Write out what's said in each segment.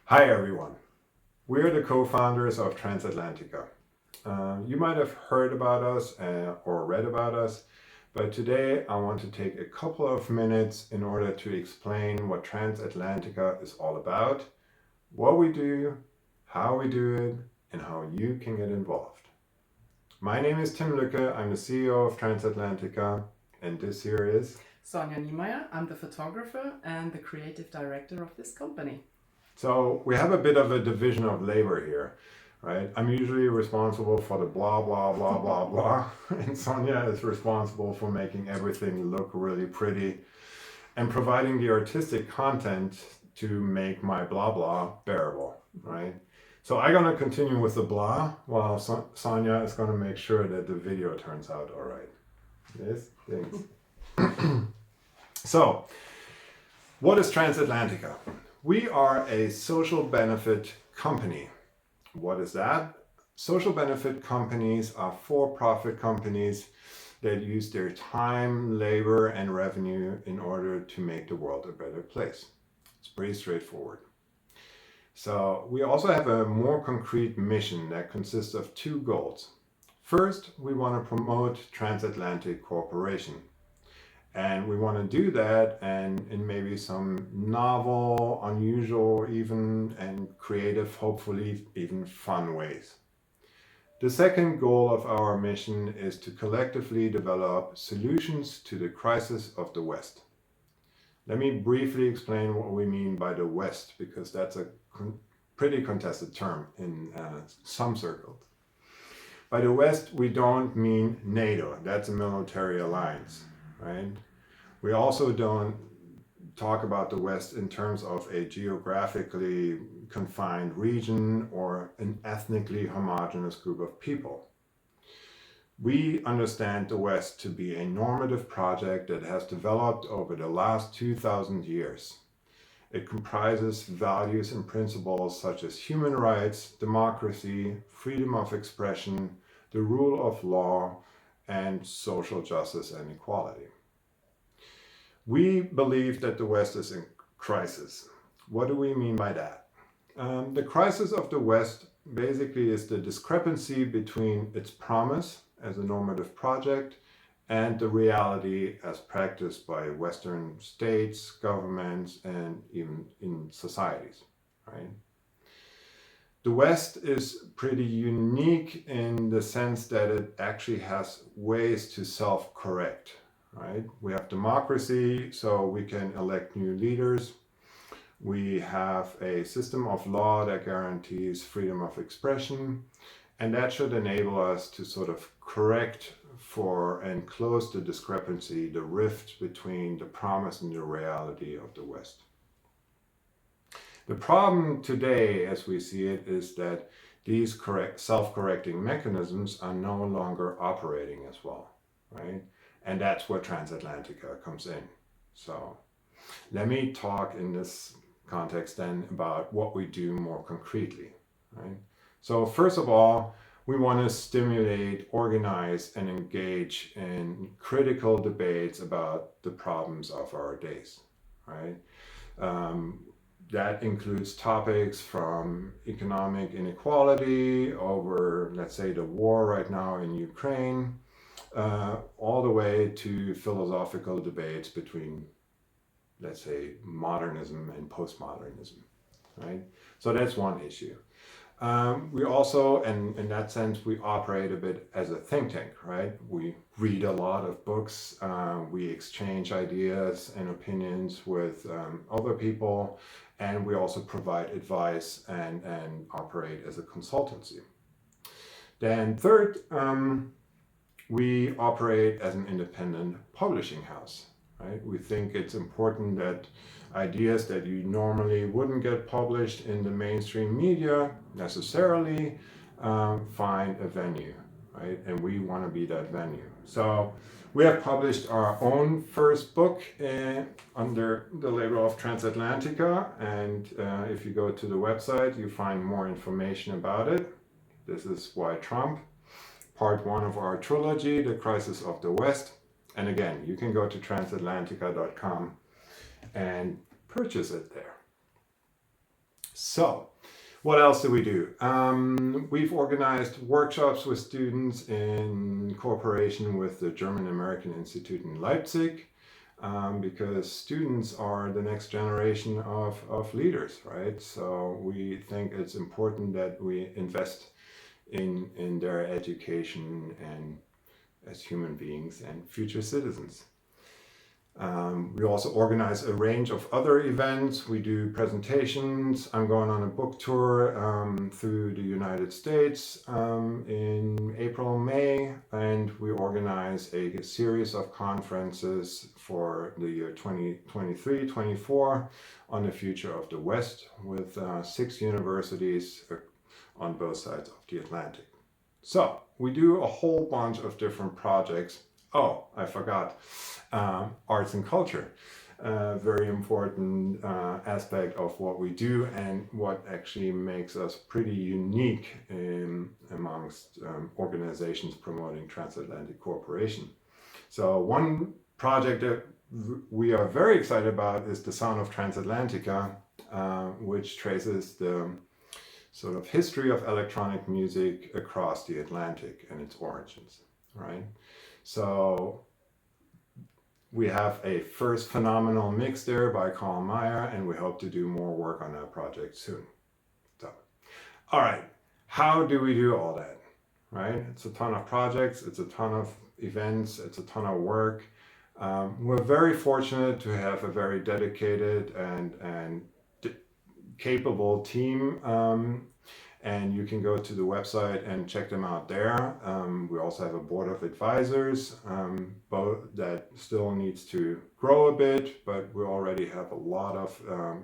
Hi everyone, we're the co-founders of Transatlantika. You might have heard about us or read about us, but today I want to take a couple of minutes in order to explain what Transatlantika is all about, what we do, how we do it, and how you can get involved. My name is Tim Lücke, I'm the CEO of Transatlantika, and this here is Sonja Niemeyer. I'm the photographer and the creative director of this company. So we have a bit of a division of labor here, right? I'm usually responsible for the blah, blah, blah, blah, blah. And Sonia is responsible for making everything look really pretty and providing the artistic content to make my blah, blah bearable, right? So I'm going to continue with the blah while Sonia is going to make sure that the video turns out all right. Yes, thanks. So, what is Transatlantika? We are a social benefit company. What is that? Social benefit companies are for-profit companies that use their time, labor, and revenue in order to make the world a better place. It's pretty straightforward. So we also have a more concrete mission that consists of two goals. First, we want to promote transatlantic cooperation. And we want to do that and in maybe some novel, unusual, even and creative, hopefully even fun ways. The second goal of our mission is to collectively develop solutions to the crisis of the West. Let me briefly explain what we mean by the West, because that's a pretty contested term in some circles. By the West, we don't mean NATO. That's a military alliance. Right? We also don't talk about the West in terms of a geographically confined region or an ethnically homogeneous group of people. We understand the West to be a normative project that has developed over the last 2,000 years. It comprises values and principles such as human rights, democracy, freedom of expression, the rule of law, and social justice and equality. We believe that the West is in crisis. What do we mean by that? The crisis of the West basically is the discrepancy between its promise as a normative project and the reality as practiced by Western states, governments, and even in societies, right? The West is pretty unique in the sense that it actually has ways to self-correct, right? We have democracy, so we can elect new leaders. We have a system of law that guarantees freedom of expression, and that should enable us to sort of correct for and close the discrepancy, the rift between the promise and the reality of the West. The problem today, as we see it, is that these self-correcting mechanisms are no longer operating as well, right? And that's where Transatlantika comes in. So let me talk in this context then about what we do more concretely, right? So first of all, we want to stimulate, organize, and engage in critical debates about the problems of our days, right? That includes topics from economic inequality over, let's say, the war right now in Ukraine, all the way to philosophical debates between, let's say, modernism and postmodernism, right? So that's one issue. We also, and in that sense, we operate a bit as a think tank, right? We read a lot of books, we exchange ideas and opinions with other people, and we also provide advice and operate as a consultancy. Then third, we operate as an independent publishing house, right? We think it's important that ideas that you normally wouldn't get published in the mainstream media necessarily find a venue, right? And we want to be that venue. So we have published our own first book under the label of Transatlantika, and if you go to the website, you find more information about it. This is Why Trump, part one of our trilogy, The Crisis of the West. And again, you can go to transatlantika.com and purchase it there. So, what else do we do? We've organized workshops with students in cooperation with the German American Institute in Leipzig, because students are the next generation of leaders, right? So we think it's important that we invest in their education and as human beings and future citizens. We also organize a range of other events. We do presentations. I'm going on a book tour through the United States in April, May, and we organize a series of conferences for the year 2023-24 on the future of the West with 6 universities on both sides of the Atlantic. So we do a whole bunch of different projects. Oh, I forgot. Arts and culture, very important aspect of what we do and what actually makes us pretty unique amongst organizations promoting transatlantic cooperation. So one project that we are very excited about is the Sound of Transatlantika, which traces the sort of history of electronic music across the Atlantic and its origins, right? So we have a first phenomenal mix there by Colin Meyer, and we hope to do more work on that project soon. So, all right, how do we do all that, right? It's a ton of projects, it's a ton of events, it's a ton of work. We're very fortunate to have a very dedicated and capable team, and you can go to the website and check them out there. We also have a board of advisors, both that still needs to grow a bit, but we already have a lot of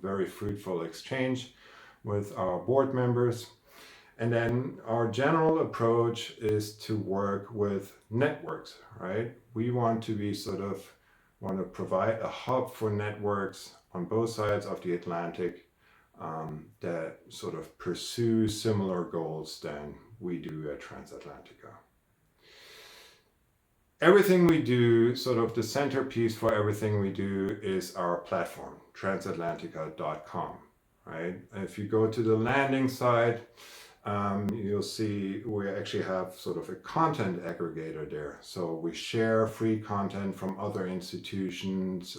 very fruitful exchange with our board members. And then our general approach is to work with networks, right? We want to provide a hub for networks on both sides of the Atlantic that sort of pursue similar goals than we do at Transatlantika. Everything we do, sort of the centerpiece for everything we do is our platform, transatlantika.com, right? If you go to the landing site, you'll see we actually have sort of a content aggregator there. So we share free content from other institutions,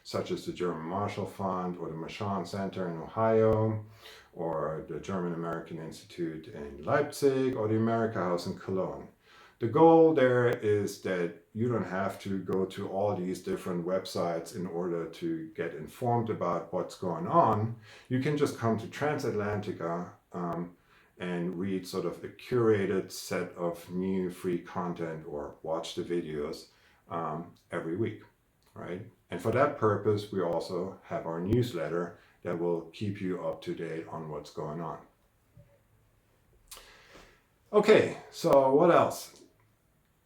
such as the German Marshall Fund or the Marchand Center in Ohio, or the German American Institute in Leipzig, or the America House in Cologne. The goal there is that you don't have to go to all these different websites in order to get informed about what's going on. You can just come to Transatlantika and read sort of a curated set of new free content or watch the videos every week, right? And for that purpose, we also have our newsletter that will keep you up to date on what's going on. Okay, so what else?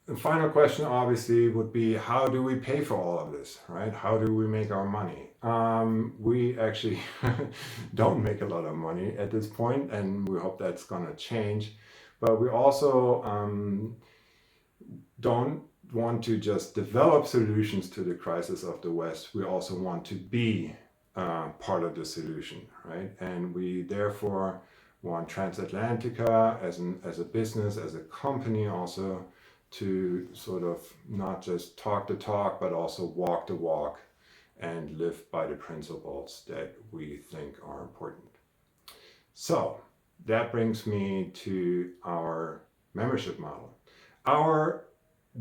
The final question obviously would be, how do we pay for all of this, right? How do we make our money? We actually don't make a lot of money at this point, and we hope that's gonna change. But we also don't want to just develop solutions to the crisis of the West. We also want to be part of the solution, right? And we therefore want Transatlantika as a business, as a company also, to sort of not just talk the talk, but also walk the walk and live by the principles that we think are important. So that brings me to our membership model. Our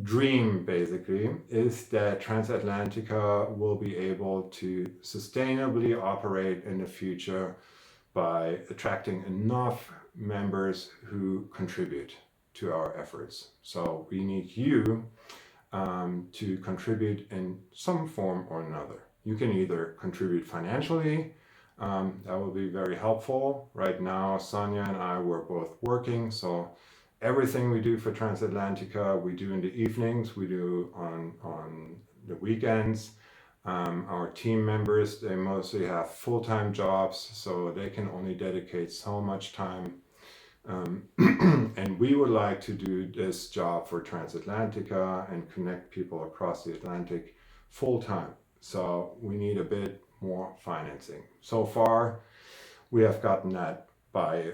dream basically is that Transatlantika will be able to sustainably operate in the future by attracting enough members who contribute to our efforts. So we need you to contribute in some form or another. You can either contribute financially, that will be very helpful. Right now, Sonia and I were both working, so everything we do for Transatlantika, we do in the evenings, we do on the weekends. Our team members, they mostly have full-time jobs, so they can only dedicate so much time. And we would like to do this job for Transatlantika and connect people across the Atlantic full-time. So we need a bit more financing. So far, We have gotten that by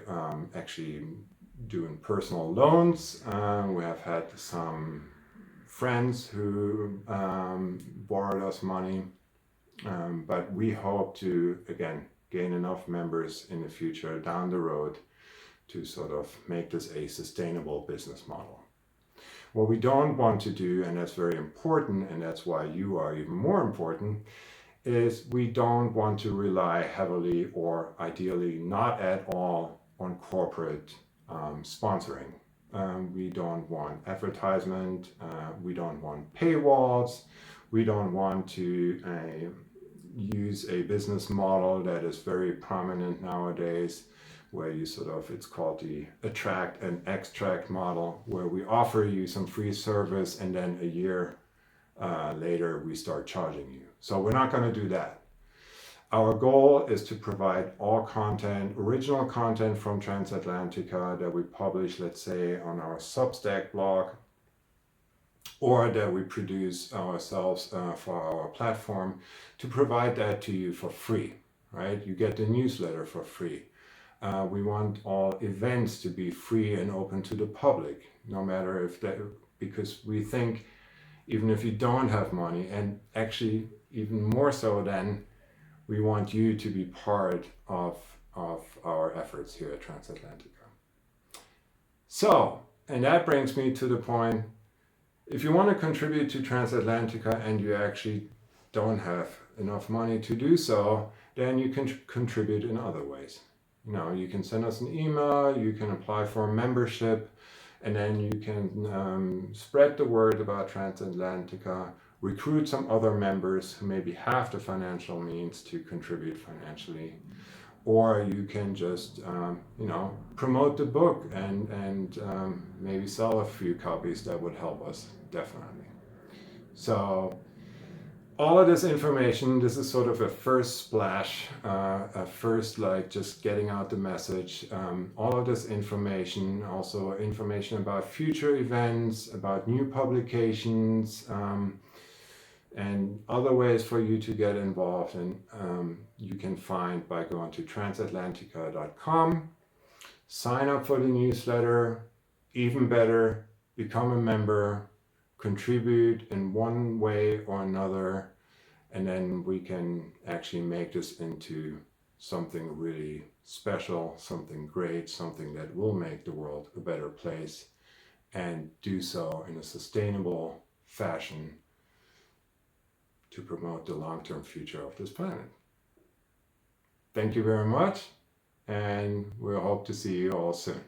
actually doing personal loans. We have had some friends who borrowed us money, but we hope to, again, gain enough members in the future down the road to sort of make this a sustainable business model. What we don't want to do, and that's very important, and that's why you are even more important, is we don't want to rely heavily or ideally not at all on corporate sponsoring. We don't want advertisement, we don't want paywalls, we don't want to use a business model that is very prominent nowadays, where you sort of, it's called the attract and extract model, where we offer you some free service and then a year later we start charging you. So we're not going to do that. Our goal is to provide all content, original content from Transatlantika that we publish, let's say, on our Substack blog, or that we produce ourselves for our platform, to provide that to you for free, right? You get the newsletter for free. We want all events to be free and open to the public, no matter if that, because we think even if you don't have money, and actually even more so then, we want you to be part of our efforts here at Transatlantika. So, and that brings me to the point, if you want to contribute to Transatlantika and you actually don't have enough money to do so, then you can contribute in other ways. You know, you can send us an email, you can apply for a membership, and then you can spread the word about Transatlantika, recruit some other members who maybe have the financial means to contribute financially, or you can just promote the book and maybe sell a few copies. That would help us, definitely. So all of this information, this is sort of a first splash, a first, like, just getting out the message. All of this information, also information about future events, about new publications, and other ways for you to get involved, and you can find by going to transatlantika.com, sign up for the newsletter, even better, become a member, contribute in one way or another, and then we can actually make this into something really special, something great, something that will make the world a better place, and do so in a sustainable fashion to promote the long-term future of this planet. Thank you very much, and we hope to see you all soon.